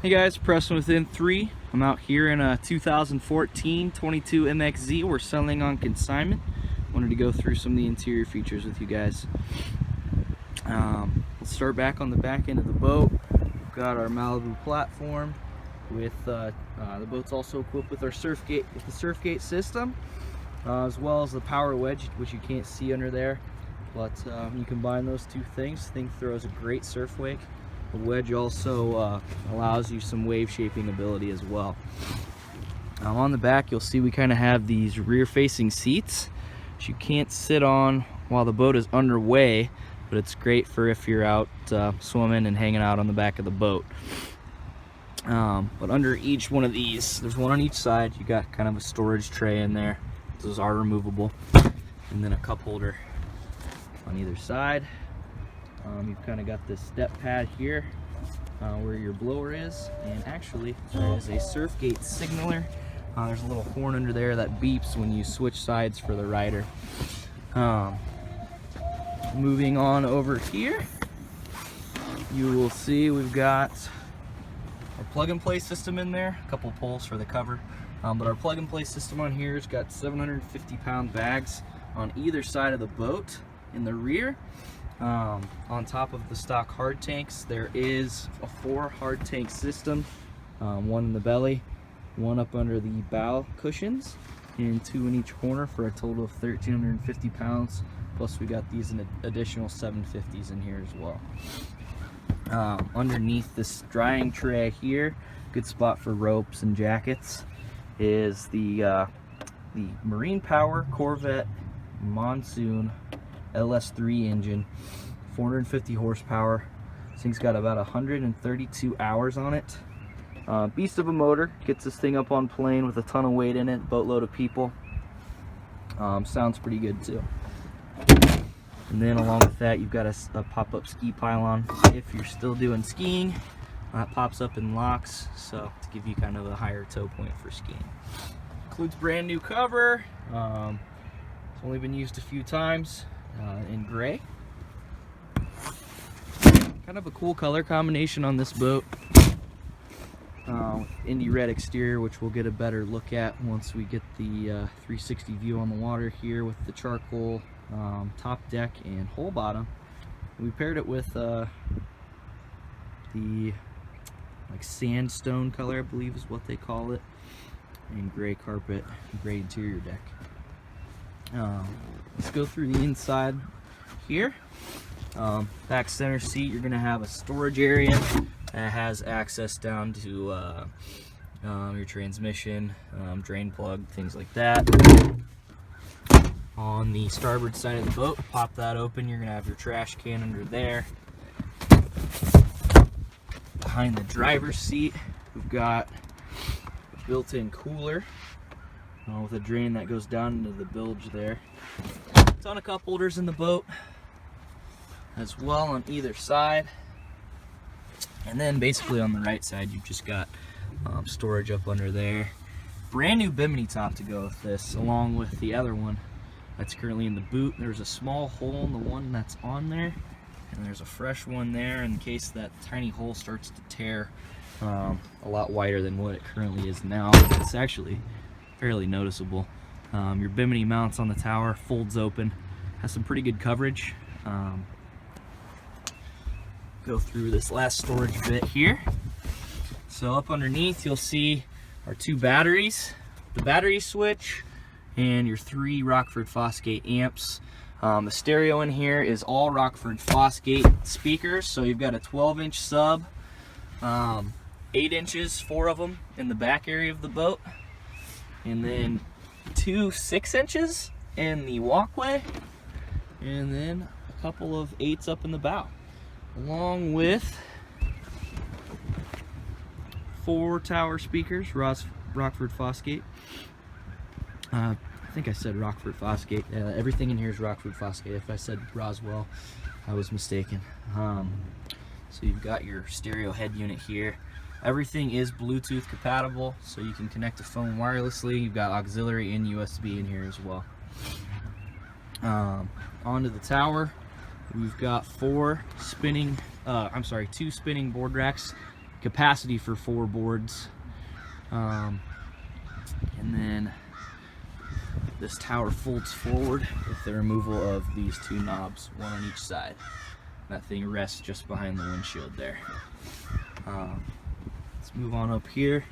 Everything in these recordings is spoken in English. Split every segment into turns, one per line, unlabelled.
Hey guys, Preston within 3. I'm out here in a 2014 22 MXZ. We're selling on consignment. Wanted to go through some of the interior features with you guys. Let's start back on the back end of the boat. We've got our Malibu platform with the boat's also equipped with our surfgate system, as well as the power wedge, which you can't see under there. But you combine those two things. The thing throws a great surf wake. The wedge also allows you some wave shaping ability as well. On the back, you'll see we kind of have these rear facing seats that you can't sit on while the boat is underway, but it's great for if you're out swimming and hanging out on the back of the boat. But under each one of these, there's one on each side. You got kind of a storage tray in there. Those are removable. And then a cup holder on either side. You've kind of got this step pad here where your blower is, and actually there is a surfgate signaler. There's a little horn under there that beeps when you switch sides for the rider. Moving on over here, you will see we've got our plug-and-play system in there, a couple poles for the cover. But our plug-and-play system on here has got 750-pound bags on either side of the boat in the rear. On top of the stock hard tanks, there is a 4 hard tank system, one in the belly, one up under the bow cushions, and 2 in each corner for a total of 1,350 pounds. Plus we got these additional 750s in here as well. Underneath this drying tray here, good spot for ropes and jackets, is the Marine Power Corvette Monsoon LS3 engine, 450 horsepower. This thing's got about 132 hours on it. Beast of a motor, gets this thing up on plane with a ton of weight in it, boatload of people. Sounds pretty good too. And then along with that, you've got a pop-up ski pylon. If you're still doing skiing, that pops up and locks, so to give you kind of a higher tow point for skiing. Includes brand new cover. It's only been used a few times. In gray. Kind of a cool color combination on this boat. Indy red exterior, which we'll get a better look at once we get the 360 view on the water here with the charcoal top deck and whole bottom. We paired it with the like sandstone color, I believe is what they call it, and gray carpet, gray interior deck. Let's go through the inside here. Back center seat, you're going to have a storage area that has access down to your transmission, drain plug, things like that. On the starboard side of the boat, pop that open, you're going to have your trash can under there. Behind the driver's seat, we've got a built-in cooler with a drain that goes down into the bilge there. A ton of cup holders in the boat as well on either side. And then basically on the right side, you've just got storage up under there. Brand new bimini top to go with this, along with the other one that's currently in the boot. There's a small hole in the one that's on there, and there's a fresh one there in case that tiny hole starts to tear. A lot wider than what it currently is now. It's actually fairly noticeable. Your bimini mounts on the tower, folds open, has some pretty good coverage. Go through this last storage bit here. So up underneath you'll see our 2 batteries, the battery switch, and your 3 Rockford Fosgate amps. The stereo in here is all Rockford Fosgate speakers, so you've got a 12-inch sub, 8 inches, 4 of them in the back area of the boat, and then 2 6-inches in the walkway, and then a couple of 8s up in the bow, along with 4 tower speakers, Rockford Fosgate. I think I said Rockford Fosgate. Everything in here is Rockford Fosgate. If I said Roswell, I was mistaken. So you've got your stereo head unit here. Everything is Bluetooth compatible, so you can connect to phone wirelessly. You've got auxiliary and USB in here as well. Onto the tower, we've got 2 spinning board racks capacity for 4 boards. And then this tower folds forward with the removal of these 2 knobs, one on each side. That thing rests just behind the windshield there. Let's move on up here.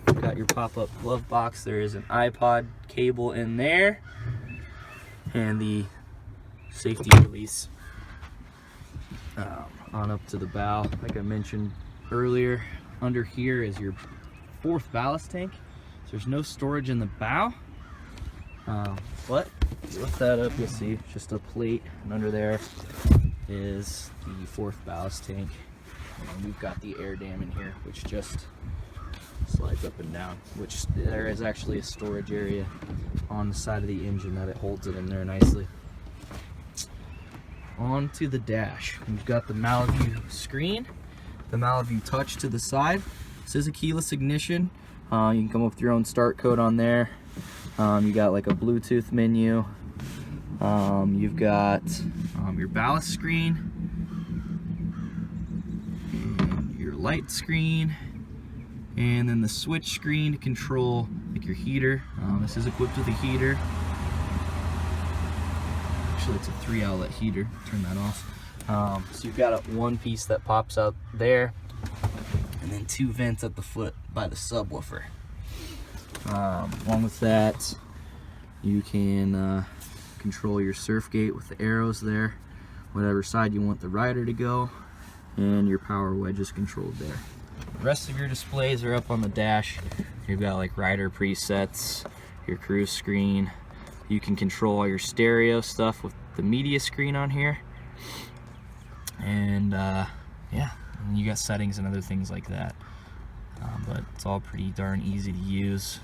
Got your pop-up glove box. There is an iPod cable in there, and the safety release on up to the bow. Like I mentioned earlier, under here is your 4th ballast tank. So there's no storage in the bow, but if you lift that up, you'll see just a plate, and under there is the 4th ballast tank. And we've got the air dam in here, which just slides up and down, which there is actually a storage area on the side of the engine that it holds it in there nicely. Onto the dash, we've got the Malibu screen, the Malibu touch to the side. This is a keyless ignition. You can come up with your own start code on there. You got like a Bluetooth menu. You've got your ballast screen, and your light screen, and then the switch screen to control like your heater. This is equipped with a heater. Actually, it's a 3-outlet heater. Turn that off. So you've got one piece that pops out there, and then 2 vents at the foot by the subwoofer. Along with that, you can control your surf gate with the arrows there, whatever side you want the rider to go, and your power wedge is controlled there. The rest of your displays are up on the dash. You've got like rider presets, your cruise screen. You can control all your stereo stuff with the media screen on here, and yeah, and you got settings and other things like that, but it's all pretty darn easy to use.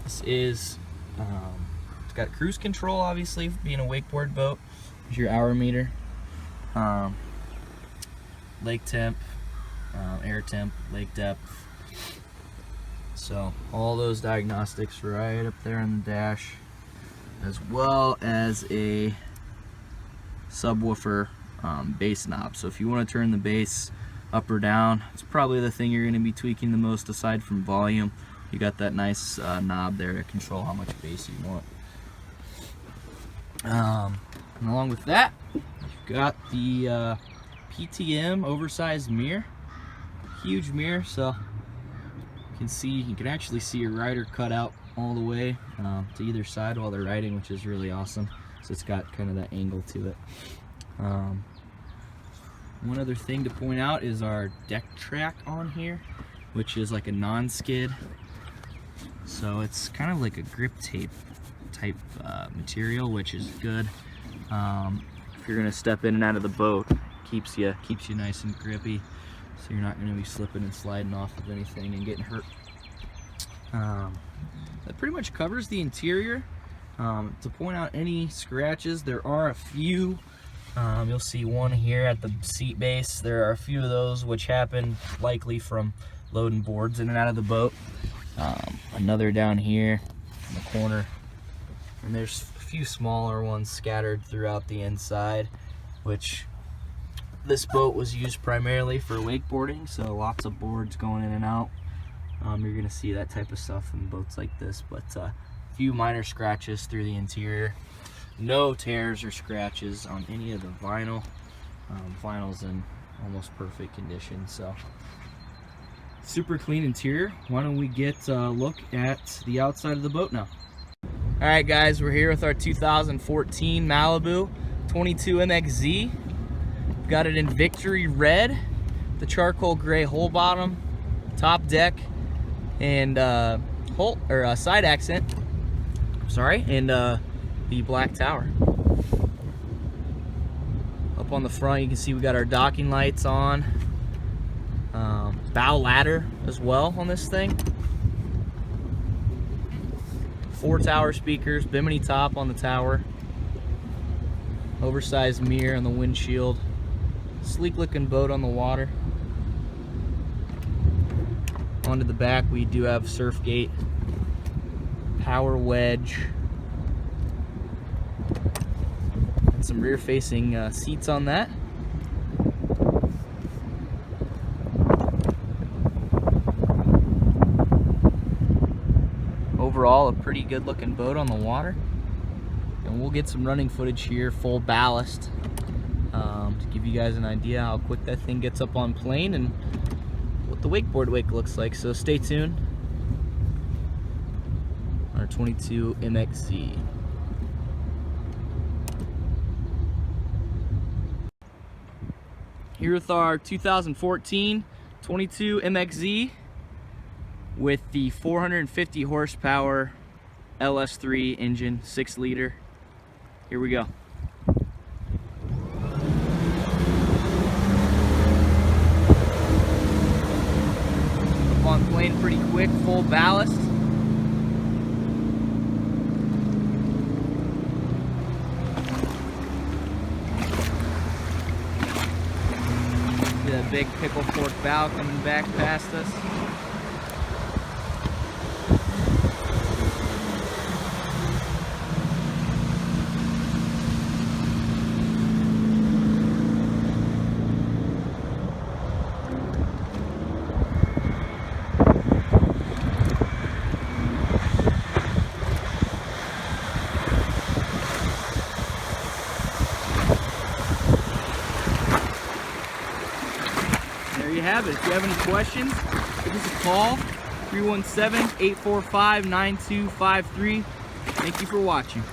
This is it's got cruise control, obviously, being a wakeboard boat. There's your hour meter, lake temp, air temp, lake depth. So all those diagnostics right up there on the dash, as well as a subwoofer bass knob. So if you want to turn the bass up or down, it's probably the thing you're going to be tweaking the most aside from volume. You got that nice knob there to control how much bass you want. And along with that, you've got the PTM oversized mirror, huge mirror, so you can actually see your rider cut out all the way to either side while they're riding, which is really awesome. So it's got kind of that angle to it. One other thing to point out is our deck track on here, which is like a non-skid. So it's kind of like a grip tape type material, which is good. If you're gonna step in and out of the boat, keeps you nice and grippy, so you're not gonna be slipping and sliding off of anything and getting hurt. That pretty much covers the interior. To point out any scratches, there are a few. You'll see one here at the seat base. There are a few of those which happen likely from loading boards in and out of the boat. Another down here in the corner, and there's a few smaller ones scattered throughout the inside, which this boat was used primarily for wakeboarding, so lots of boards going in and out. You're gonna see that type of stuff in boats like this, but a few minor scratches through the interior. No tears or scratches on any of the vinyl. Vinyl's in almost perfect condition, so super clean interior. Why don't we get a look at the outside of the boat now? All right, guys, we're here with our 2014 Malibu 22 MXZ. We've got it in Victory Red, the charcoal gray hull bottom, top deck, and side accent. Sorry, and the black tower. Up on the front, you can see we got our docking lights on. Bow ladder as well on this thing. 4 tower speakers, bimini top on the tower. Oversized mirror on the windshield. Sleek looking boat on the water. Onto the back, we do have surf gate, power wedge, and some rear facing seats on that. pretty good looking boat on the water. And we'll get some running footage here, full ballast, to give you guys an idea how quick that thing gets up on plane and what the wakeboard wake looks like. So stay tuned. Our 22 MXZ. Here with our 2014 22 MXZ with the 450 horsepower LS3 engine, 6 liter. Here we go. Up on plane pretty quick, full ballast. The big pickle fork bow coming back past us. There you have it. If you have any questions, give us a call, 317-845-9253. Thank you for watching.